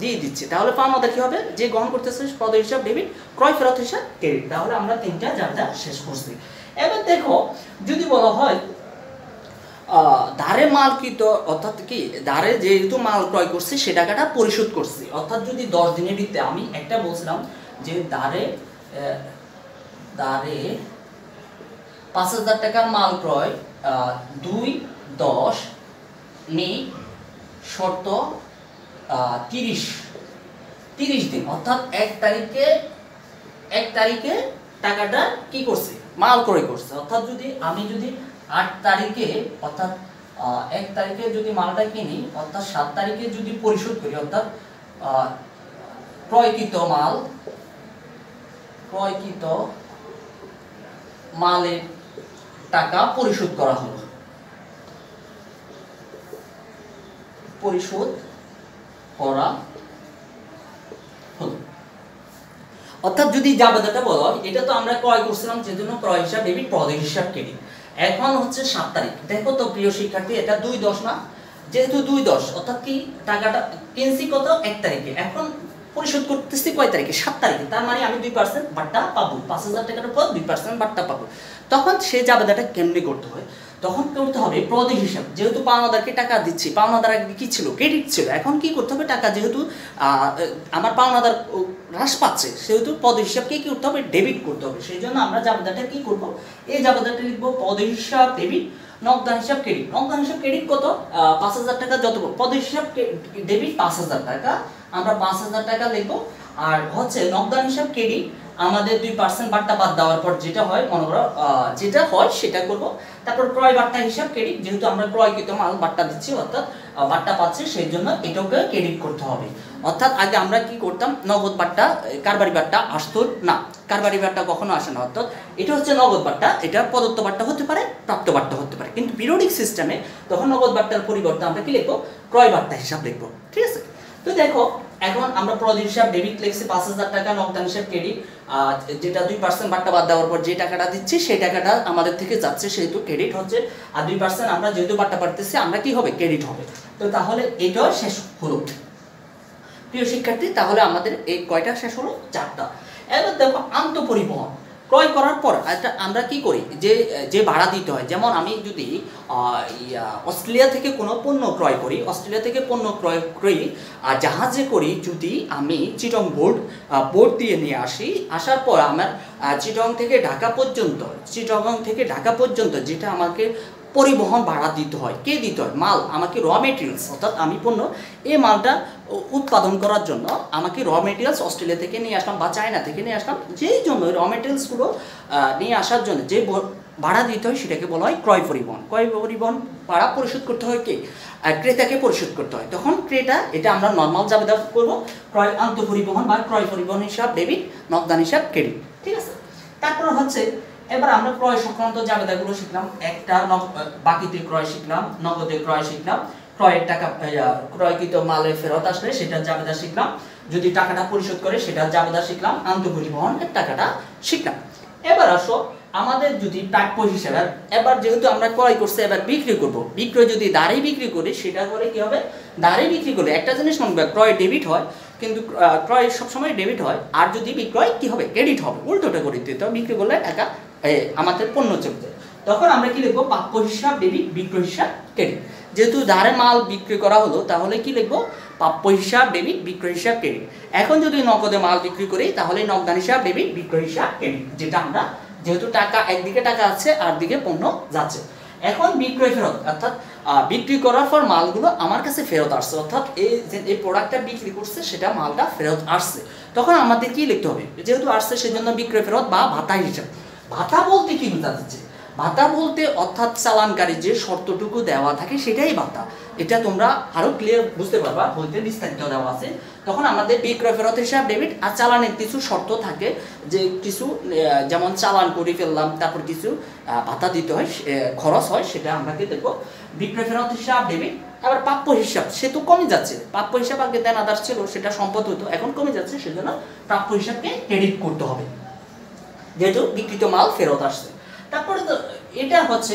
দিয়ে দিচ্ছে। তাহলে পাওনাদার কি হবে? যে গ্রহণ করতেছে প্রদেয় হিসাব ডেবিট, ক্রয় ফেরত হিসাব ক্রেডিট। তাহলে আমরা তিনটা জাবেদা শেষ করছি। এবার দেখো, যদি বলা হয় ধারে মালকৃত অর্থাৎ কি ধারে যেহেতু মাল ক্রয় করছে সে টাকাটা পরিশোধ করছে, অর্থাৎ যদি 10 দিনের ভিতরে আমি একটা বলছিলাম যে ধারে 5,000 টাকার মাল ক্রয় 2-10 নেই শর্ত 30 দিন, অর্থাৎ 1 তারিখে টাকাটা কি করছে মাল ক্রয় করছে। অর্থাৎ যদি আমি 8 তারিখে অর্থাৎ 1 তারিখে যদি মালটা কিনি অর্থাৎ 7 তারিখে যদি পরিশোধ করি, অর্থাৎ ক্রয়কৃত মালের টাকা পরিশোধ করা হলো, অর্থাৎ যদি জাবেদাটা বলো এটা তো আমরা ক্রয় করছিলাম যেজন্য ক্রয় হিসাব ডেবিট, প্রদেয় হিসাব ক্রেডিট। এখন হচ্ছে 7 তারিখ, দেখো তো প্রিয় শিক্ষার্থী এটা 2-10 না, যেহেতু 2-10 অর্থাৎ কি টাকাটা কিনছি কত 1 তারিখে, এখন পরিশোধ করতেছি কয় তারিখে 7 তারিখে, তার মানে আমি 2% বাট্টা পাবো, 5,000 টাকার উপর 2% বাট্টা পাবো। তখন সে জাবেদাটা কেমনে করতে হয়, তখন করতে হবে প্রদেয় হিসাব, যেহেতু পাওনাদারকে টাকা দিচ্ছি, পাওনাদার আগে কি ছিল ক্রেডিট ছিল, এখন কি করতে হবে টাকা যেহেতু আমার পাওনাদার হ্রাস পাচ্ছে সেহেতু প্রদেয় হিসাবকে কি করতে হবে ডেবিট করতে হবে। সেই জন্য আমরা জাবেদাটা কি করব, এই জাবেদাটা লিখবো প্রদেয় হিসাব ডেবিট, নগদান হিসাব ক্রেডিট। নগদান হিসাব ক্রেডিট কত 5,000 টাকা, যত প্রদেয় হিসাব ডেবিট 5,000 টাকা, আমরা 5,000 টাকা লিখবো। আর হচ্ছে নগদান হিসাব ক্রেডিট আমাদের 2% বাট্টা বাদ দেওয়ার পর যেটা হয় মনে করো যেটা হয় সেটা করব। তারপর ক্রয় বাট্টা হিসাব ক্রেডিট, যেহেতু আমরা ক্রয়কৃত মাল বাট্টা দিচ্ছি অর্থাৎ বাট্টা পাচ্ছি সেই জন্য এটাকে ক্রেডিট করতে হবে। অর্থাৎ আগে আমরা কি করতাম নগদ বাট্টা কারবারি বাট্টা আসতো না, কারবারি বাট্টা কখনো আসে না, অর্থাৎ এটা হচ্ছে নগদ বাট্টা, এটা প্রদত্ত বাট্টা হতে পারে প্রাপ্ত বাট্টা হতে পারে, কিন্তু পিরিয়ডিক সিস্টেমে তখন নগদ বাট্টার পরিবর্তে আমরা কি লিখবো ক্রয় বাট্টা হিসাব লিখবো। ঠিক আছে, তো দেখো এখন আমরা প্রদেয় হিসাব ডেবিট লিখছি 5,000 টাকা, নগদান হিসাব ক্রেডিট যেটা 2% বাট্টা বাদ দেওয়ার পর যে টাকাটা দিচ্ছি সেই টাকাটা আমাদের থেকে যাচ্ছে সেহেতু ক্রেডিট হচ্ছে, আর 2% আমরা যেহেতু বাট্টা পারতেছি আমরা কি হবে ক্রেডিট হবে। তো তাহলে এটাও শেষ হলো প্রিয় শিক্ষার্থী, তাহলে আমাদের এই কয়টা শেষ হলো 4টা। এবার দেখো আন্তঃপরিবহন ক্রয় করার পর আমরা কি করি যে ভাড়া দিতে হয়, যেমন আমি যদি অস্ট্রেলিয়া থেকে কোনো পণ্য ক্রয় করি, অস্ট্রেলিয়া থেকে পণ্য ক্রয় করি জাহাজে করি, যদি আমি চিটং বোর্ড দিয়ে নিয়ে আসি, আসার পর আমার চিটং থেকে ঢাকা পর্যন্ত যেটা আমাকে পরিবহন ভাড়া দিতে হয়, কে দিতে হয় মাল আমাকে র মেটেরিয়ালস, অর্থাৎ আমি পণ্য এই মালটা উৎপাদন করার জন্য আমাকে র মেটেরিয়ালস অস্ট্রেলিয়া থেকে নিয়ে আসলাম বা চায়না থেকে নিয়ে আসলাম, যেই জন্য র মেটেরিয়ালসগুলো নিয়ে আসার জন্য যে ভাড়া দিতে হয় সেটাকে বলা হয় ক্রয় পরিবহন। ক্রয় পরিবহন ভাড়া পরিশোধ করতে হয় কে ক্রেতাকে পরিশোধ করতে হয়, তখন ক্রেতা এটা আমরা নর্মাল জাবেদা করবো ক্রয় আন্তঃপরিবহন বা ক্রয় পরিবহন হিসাব ডেবিট, নগদান হিসাব ক্রেডিট। ঠিক আছে, তারপর হচ্ছে এবার আমরা ক্রয় সংক্রান্ত জাবেদাগুলো শিখলাম, একটা বাকিতে ক্রয় শিখলাম, নগদে ক্রয় শিখলাম, ক্রয়ের টাকা ক্রয়কৃত মালের ফেরত আসলে সেটা জাবেদা শিখলাম, যদি টাকাটা পরিশোধ করে সেটা জাবেদা শিখলাম, আন্তঃপরিবহনের টাকাটা শিখলাম। এবার আসো আমাদের যদি প্রাপ্য হিসাবে, এবার যেহেতু আমরা ক্রয় করছি এবার বিক্রি করব, বিক্রয় যদি দাঁড়ে বিক্রি করি সেটা করে কি হবে দাঁড়ে বিক্রি করলে একটা জিনিস মনে করবে ক্রয় ডেবিট হয়, কিন্তু ক্রয় সবসময় ডেবিট হয়, আর যদি বিক্রয় কি হবে ক্রেডিট হবে, উল্টোটা করে দিতে হবে, বিক্রি করলে টাকা আমাদের পণ্য চলবে, তখন আমরা কি লিখবো প্রাপ্য হিসাব ডেবিট, বিক্রয় হিসাব ক্রেডিট। যেহেতু ধারে মাল বিক্রি করা হলো তাহলে কি লিখবো প্রাপ্য হিসাব ডেবিট, বিক্রয় হিসাব ক্রেডিট। এখন যদি নগদে মাল বিক্রি করি তাহলে নগদান হিসাব ডেবিট, বিক্রয় হিসাব ক্রেডিট, যেটা আমরা যেহেতু টাকা একদিকে টাকা আছে আর দিকে পণ্য যাচ্ছে। এখন বিক্রয় ফেরত, অর্থাৎ বিক্রি করার পর মালগুলো আমার কাছে ফেরত আসছে, অর্থাৎ এই প্রোডাক্টটা বিক্রি করছে সেটা মালটা ফেরত আসছে, তখন আমাদের কি লিখতে হবে যেহেতু আসছে সেজন্য বিক্রয় ফেরত বা ভাতা হিসাব। ভাতা বলতে কি বোঝাচ্ছে, ভাতা বলতে অর্থাৎ চালানকারী যে শর্তটুকু দেওয়া থাকে সেটাই ভাতা, এটা তোমরা আরো ক্লিয়ার বুঝতে পারবা, বলতে বিস্তারিত দেওয়া আছে। তখন আমাদের বিক্রয় ফেরত হিসাব ডেবিট, আর চালানের কিছু শর্ত থাকে যে কিছু যেমন চালান করে ফেললাম তারপর কিছু ভাতা দিতে হয় খরচ হয়, সেটা আমরা কি দেখবো বিক্রয় ফেরত হিসাব ডেবিট। আবার প্রাপ্য হিসাব সে তো কমে যাচ্ছে, প্রাপ্য হিসাব আগে দেনাদার ছিল সেটা সম্পদ হতো, এখন কমে যাচ্ছে সেজন্য প্রাপ্য হিসাবকে ক্রেডিট করতে হবে যেহেতু বিক্রিত মাল ফেরত আসছে। তারপরে তো এটা হচ্ছে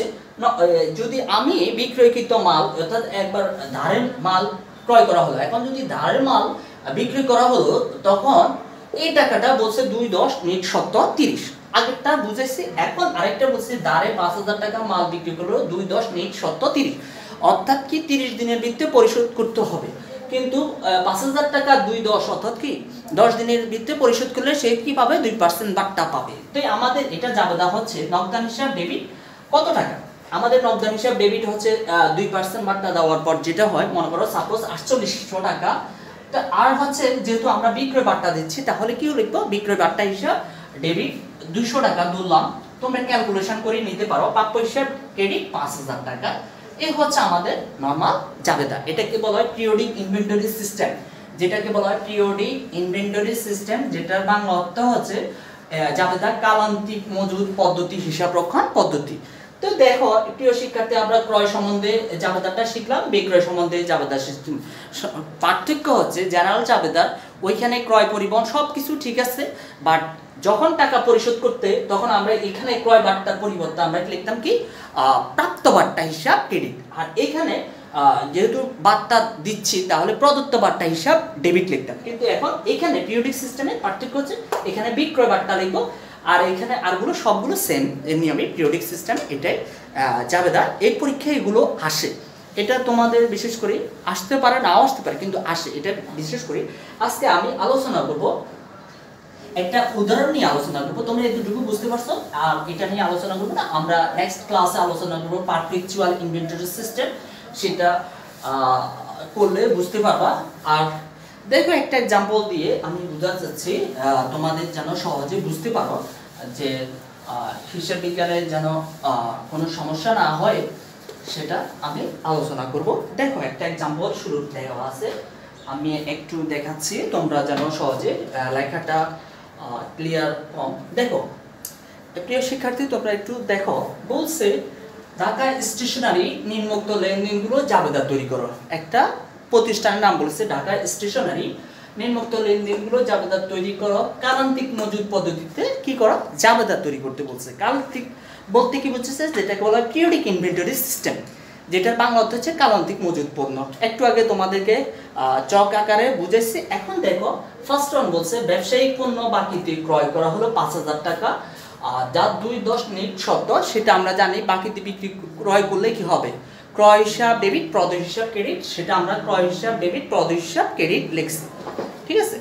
যদি আমি বিক্রয়কৃত মাল অর্থাৎ একবার ধারের মাল ক্রয় করা হলো, এখন যদি ধারের মাল বিক্রি করা হলো তখন এই টাকাটা বলছে 2-10 নিট 30, আগেরটা বুঝাইছি, এখন আরেকটা বলছি দাঁড়ে 5,000 টাকা মাল বিক্রি করলো 2-10 নিট 30, অর্থাৎ কি 30 দিনের ভিতরে পরিশোধ করতে হবে। কিন্তু 5,000 টাকা 2-10 অর্থাৎ কি 10 দিনের ভিতরে পরিশোধ করলে সে কি পাবে 2% বাট্টা পাবে। তো আমাদের এটা জাবেদা হচ্ছে নগদান হিসাব ডেবিট কত টাকা, আমাদের নগদান হিসাব ডেবিট হচ্ছে 2% বাট্টা দেওয়ার পর যেটা হয়, মনে করো সাপোজ 4800 টাকা। তো আর হচ্ছে যেহেতু আমরা বিক্রয় বাট্টা দিচ্ছি, তাহলে কি লিখবো বিক্রয় বাট্টা হিসাব ডেবিট 200 টাকা ধরলাম, তোমরা ক্যালকুলেশন করে নিতে পারো। প্রাপ্য হিসাব ক্রেডিট 5,000 টাকা। এই হচ্ছে আমাদের নরমাল জাবেদা। এটাকে বলা হয় পিরিয়ডিক ইনভেন্টরি সিস্টেম, যেটাকে বলা হয় পিরিয়ডিক ইনভেন্টরি সিস্টেম, যেটার বাংলা অর্থ হচ্ছে জাবেদা কালান্তিক মজুদ পদ্ধতি, হিসাব রক্ষণ পদ্ধতি। তো দেখো প্রিয় শিক্ষার্থী, আমরা ক্রয় সম্বন্ধে জাবেদাটা শিখলাম, বিক্রয় সম্বন্ধে জাবেদা সিস্টেম। পার্থক্য হচ্ছে জেনারেল জাবেদার ওইখানে ক্রয় পরিবহন সবকিছু ঠিক আছে, বাট যখন টাকা পরিশোধ করতে তখন আমরা এখানে ক্রয় বার্তার পরিবর্তে আমরা লিখতাম কি প্রাপ্ত বার্তা হিসাব ক্রেডিট। আর এখানে যেহেতু বার্তা দিচ্ছি তাহলে প্রদত্ত বার্তা হিসাব ডেবিট লিখতাম। কিন্তু এখন এখানে পিরিয়ডিক সিস্টেমের পার্থক্য হচ্ছে এখানে বিক্রয় বার্তা লিখবো, আর এখানে আরগুলো সবগুলো সেম নিয়মে পিরিয়ডিক সিস্টেম। এটাই জাবেদা। এই পরীক্ষায় এগুলো আসে, এটা তোমাদের বিশেষ করে আসতে পারে নাও আসতে পারে, কিন্তু আসে। এটা বিশেষ করে আজকে আমি আলোচনা করব, একটা উদাহরণ নিয়ে আলোচনা করবো। তোমরা এতটুকু বুঝতে পারছো, আর এটা নিয়ে আলোচনা করবো না, আমরা নেক্সট ক্লাসে আলোচনা করবো পারপেচুয়াল ইনভেন্টরি সিস্টেম, সেটা করলে বুঝতে পারবা। আর দেখো একটা এক্সাম্পল দিয়ে আমি বোঝাতে চাচ্ছি, তোমাদের যেন সহজে বুঝতে পারো যে হিসাব বিজ্ঞানের যেন কোনো সমস্যা না হয়, সেটা আমি আলোচনা করব। দেখো একটা এক্সাম্পল শুরু দেওয়া আছে, আমি একটু দেখাচ্ছি তোমরা যেন সহজে লেখাটা ক্লিয়ার কম। দেখো প্রিয় শিক্ষার্থী, তোমরা একটু দেখো, বলছে ঢাকা স্টেশনারি নিম্নোক্ত লেনদেনগুলো জাবেদা তৈরি করো। একটা প্রতিষ্ঠানের নাম বলেছে ঢাকা স্টেশনারি, নিম্নোক্ত লেনদেনগুলো জাবেদা তৈরি করো। কালান্তিক মজুদ পদ্ধতিতে কি করো জাবেদা তৈরি করতে বলছে। কালান্তিক বলতে কি বুঝছে, যেটাকে বলা হয় পিরিয়ডিক ইনভেন্টরি সিস্টেম, যেটার বাংলা অর্থ হচ্ছে কালান্তিক মজুদ পণ্য। একটু আগে তোমাদেরকে চক আকারে বুঝেছি। এখন দেখো ফার্স্ট ওয়ান বলছে ব্যবসায়িক পণ্য বাকিতে ক্রয় করা হলো 5,000 টাকা, যার 2-10 নিট শর্ত, সেটা আমরা জানি। বাকিতে বিক্রি ক্রয় করলে কি হবে ক্রয় হিসাব ডেবিট প্রদেয় হিসাব ক্রেডিট, সেটা আমরা ক্রয় হিসাব ডেবিট প্রদেয় হিসাব ক্রেডিট লিখছি। ঠিক আছে,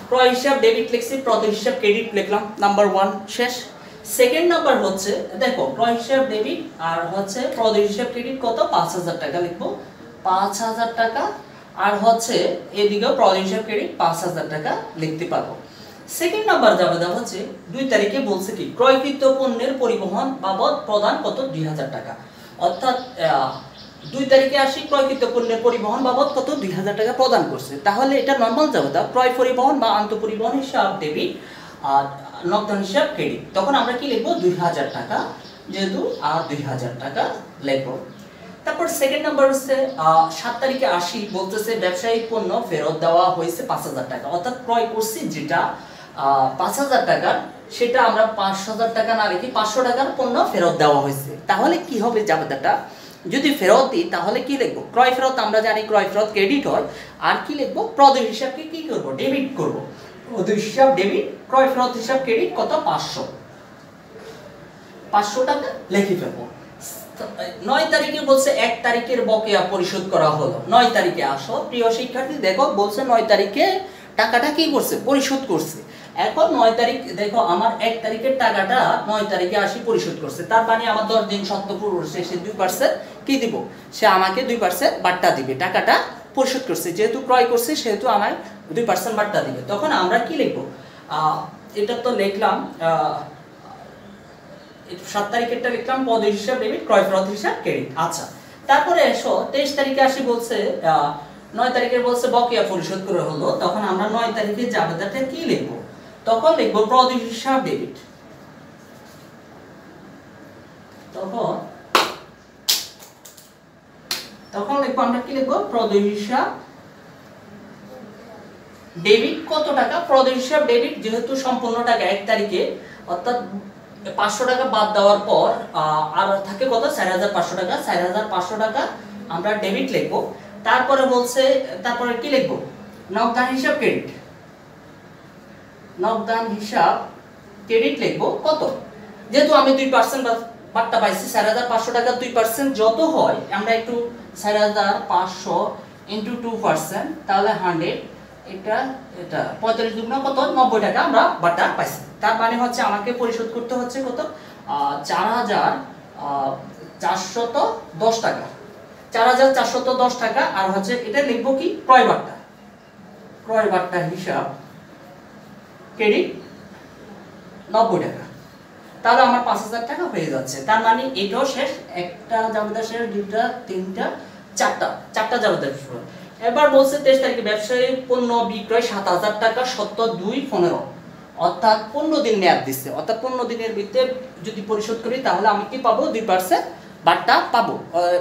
ক্রয় হিসাব ডেবিট লিখছি, প্রদেয় হিসাব ক্রেডিট লিখলাম, নাম্বার 1 শেষ। সেকেন্ড নাম্বার হচ্ছে দেখো ক্রয় হিসাব ডেবিট আর হচ্ছে প্রদেয় হিসাব ক্রেডিট কত 5,000 টাকা লিখবো, 5,000 টাকা। আর হচ্ছে এদিকেও প্রদেয় হিসাব ক্রেডিট 5,000 টাকা লিখতে পারবো। সেকেন্ড নাম্বার জাবেদা হচ্ছে 2 তারিখে বলছে কি ক্রয়কৃত পণ্যের পরিবহন বাবদ প্রদান কত 2,000 টাকা, অর্থাৎ 2 তারিখে আসি ক্রয়কৃত পণ্যের পরিবহন বাবদ কত 2,000 টাকা প্রদান করছে। তাহলে এটা নরমাল জাবেদা, ক্রয় পরিবহন বা আন্তঃপরিবহন হিসাব ডেবিট আর নগদান হিসাব ক্রেডিট। তখন আমরা কি লিখবো 2,000 টাকা, যেহেতু আর 2,000 টাকা লিখবো। তারপর সেকেন্ড নাম্বার হচ্ছে 7 তারিখে আসি বলতেছে ব্যবসায়িক পণ্য ফেরত দেওয়া হয়েছে 5,000 টাকা, অর্থাৎ ক্রয় করছি যেটা 5,000 টাকার, সেটা আমরা 5,000 টাকা না রেখে 500 টাকার পণ্য ফেরত দেওয়া হয়েছে। তাহলে কি হবে জাবেদাটা, যদি ফেরত দিই তাহলে কি লিখবো ক্রয় ফেরত, আমরা জানি ক্রয় ফেরত ক্রেডিট হয়। আর কি লিখবো প্রদেয় হিসাবকে কি করব ডেবিট করব, প্রদেয় হিসাব ডেবিট, ক্রয় ফেরত হিসাব ক্রেডিট কত 500 টাকা লিখে ফেলবো। 9 তারিখে বলছে 1 তারিখের বকেয়া পরিশোধ করা হলো। 9 তারিখে আসো প্রিয় শিক্ষার্থী, দেখো বলছে 9 তারিখে টাকাটা কি করছে পরিশোধ করছে। এখন 9 তারিখ দেখো আমার 1 তারিখের টাকাটা 9 তারিখে আসি পরিশোধ করছে, তার মানে আমার 10 দিন সত্য পূর্বে সে 2% কি দিব, সে আমাকে 2% বাট্টা দিবে, টাকাটা পরিশোধ করছে। যেহেতু ক্রয় করছে সেহেতু আমায় 2% বাট্টা দিবে। তখন আমরা কি লিখবো, এটা তো লিখলাম 7 তারিখেরটা লিখলাম প্রদেয় হিসাব ডেবিট, ক্রয় ফেরত হিসাব ক্রেডিট। আচ্ছা, তারপরে এসো 23 তারিখে আসি বলছে 9 তারিখের বলছে বকেয়া পরিশোধ করে হলো। তখন আমরা 9 তারিখে জাবেদাটা কি লিখবো, তখন লিখবো প্রদেয় হিসাব ডেবিট। তখন লিখবো আমরা কি লিখবো প্রদেয় হিসাব ডেবিট কত টাকা, প্রদেয় হিসাব ডেবিট যেহেতু সম্পূর্ণ টাকা 1 তারিখে, অর্থাৎ 500 টাকা বাদ দেওয়ার পর আর থাকে কত 4,500 টাকা, 4,500 টাকা আমরা ডেবিট লিখবো। তারপরে বলছে তারপরে কি লিখবো নগদান হিসাব ক্রেডিট, নগদান হিসাব ক্রেডিট লিখবো কত, যেহেতু আমি 2% বাট্টা পাইছি 4500 টাকা 2% যত হয়, আমরা একটু 4500 ইনটু 2%, তাহলে 100, এটা 45 দুগুণ কত 90 টাকা আমরা বাট্টা পাইছি। তার মানে হচ্ছে আমাকে পরিশোধ করতে হচ্ছে কত 4410 টাকা, 4410 টাকা। আর হচ্ছে এটা লিখবো কি ক্রয় বাট্টা হিসাব ক্রেডিট 90 টাকা, তাহলে আমার 5000 টাকা হয়ে যাচ্ছে। তার মানে এটাও শেষ, একটা জাবেদা শেষ, দুইটা, তিনটা, চারটা জাবেদা শেষ। এবার বলছে 23 তারিখে ব্যবসায়ী পণ্য বিক্রয় 7000 টাকা সত্য 2-15, অর্থাৎ 15 দিন মেয়াদ দিচ্ছে, অর্থাৎ 15 দিনের ভিতরে যদি পরিশোধ করি তাহলে আমি কি পাবো 2% বাট্টা পাবো,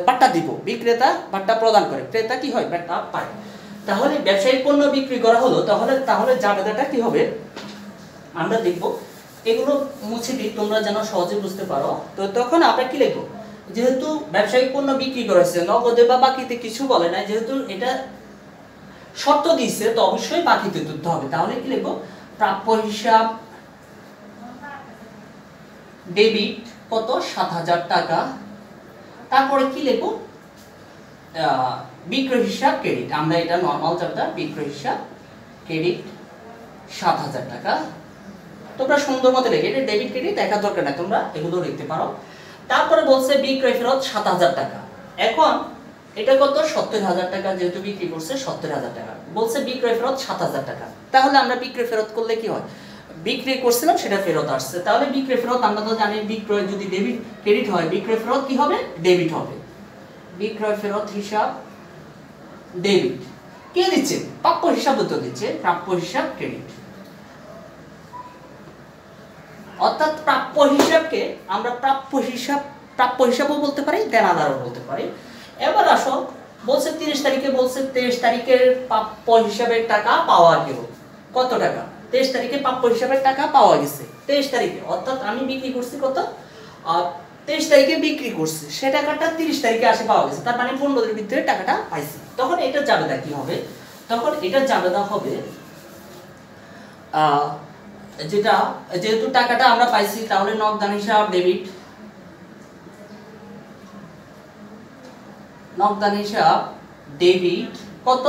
বাট্টা দিব। বিক্রেতা বাট্টা প্রদান করে, ক্রেতা কি হয় বাট্টা পায়। তাহলে ব্যবসায়ী পণ্য বিক্রি করা হলো, তাহলে জাবেদাটা কি হবে আমরা দেখব। এগুলো মুছে দিই তোমরা যেন সহজে বুঝতে পারো। তো তখন আমরা কি লিখবো, যেহেতু ব্যবসায়িক পণ্য বিক্রি করেছে, নগদে বা বাকিতে কিছু বলে নাই, যেহেতু এটা শর্ত দিয়েছে তো অবশ্যই বাকিতে তুলতে হবে। তাহলে কি লিখবো, প্রাপ্য হিসাব ডেবিট কত 7000 টাকা, তারপরে কি লিখবো বিক্রয় হিসাব ক্রেডিট, আমরা এটা নরমাল চাপটা বিক্রয় হিসাব ক্রেডিট 7000 টাকা। তোমরা সুন্দর মতো লিখে, এটা ডেবিট ক্রেডিট দেখার দরকার নাই, তোমরা এগুলো লিখতে পারো। তারপরে বলছে বিক্রয় ফেরত 7000 টাকা, এখন এটা কত 70000 টাকা, যেহেতু বিক্রি করছে 70000 টাকা, বলছে বিক্রয় ফেরত 7000 টাকা। তাহলে আমরা বিক্রয় ফেরত করলে কি হয়, বিক্রি করছিলাম সেটা ফেরত আসছে, তাহলে বিক্রয় ফেরত আমরা তো জানি বিক্রয় যদি ডেবিট ক্রেডিট হয়, বিক্রয় ফেরত কি হবে ডেবিট হবে। বিক্রয় ফেরত হিসাব ডেবিট, কে দিচ্ছে প্রাপ্য হিসাব তো দিচ্ছে, প্রাপ্য হিসাব ক্রেডিট। অর্থাৎ প্রাপ্য হিসাবকে আমরা প্রাপ্য হিসাবও বলতে পারি, দেনাদারও বলতে পারি। এবার আসো বলছে 30 তারিখে, বলছে 23 তারিখের প্রাপ্য হিসাবের টাকা পাওয়া গেল কত টাকা, 23 তারিখে প্রাপ্য হিসাবের টাকা পাওয়া গেছে 23 তারিখে, অর্থাৎ আমি বিক্রি করছি কত 23 তারিখে বিক্রি করছি, সে টাকাটা 30 তারিখে আসে পাওয়া গেছে, তার মানে 15 দিনের ভিতরে টাকাটা পাইছি। তখন এটা জাবেদা কি হবে, তখন এটা জাবেদা হবে যেটা, যেহেতু টাকাটা আমরা পাইছি তাহলে নগদান হিসাব ডেবিট, নগদান হিসাব ডেবিট কত,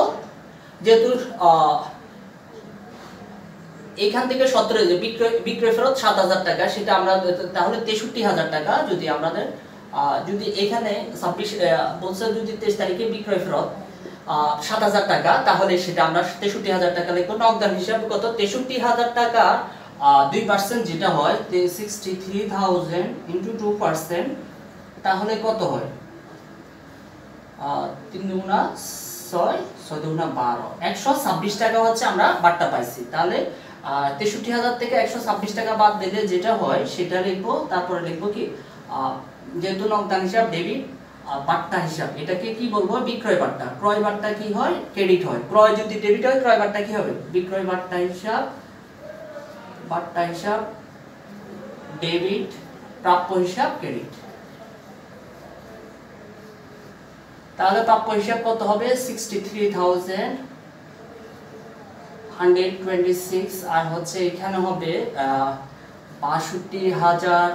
যেহেতু এইখান থেকে 17 যে বিক্রয় ফেরত 7000 টাকা, সেটা আমরা তাহলে 63000 টাকা, যদি আমাদের যদি এখানে 26 বলছে যদি 23 তারিখে বিক্রয় ফেরত 7000 টাকা, তাহলে সেটা আমরা 63000 টাকা লিখবো। নগদান হিসাব কত 63000 টাকা 2% যেটা হয় 63000 ইনটু 2%, তাহলে কত হয় 3 দুগুণা 6, 6 দুগুণা 12, 126 টাকা হচ্ছে আমরা বাট্টা পাইছি। তাহলে 63000 থেকে 126 টাকা বাদ দিলে যেটা হয় সেটা লিখবো। তারপরে লিখবো কি যেহেতু নগদান হিসাব ডেবিট, বাট্টা হিসাব এটাকে কি বলবো বিক্রয় বাট্টা, ক্রয় বাট্টা কি হয় ক্রেডিট হয়, ক্রয় যদি ডেবিট হয় ক্রয় বাট্টা কি হবে বিক্রয় বাট্টা হিসাব ডেবিট, প্রাপ্য হিসাব ক্রেডিট। তাহলে প্রাপ্য হিসাব কত হবে 63126, আর হচ্ছে এখানে হবে ৬২,০০০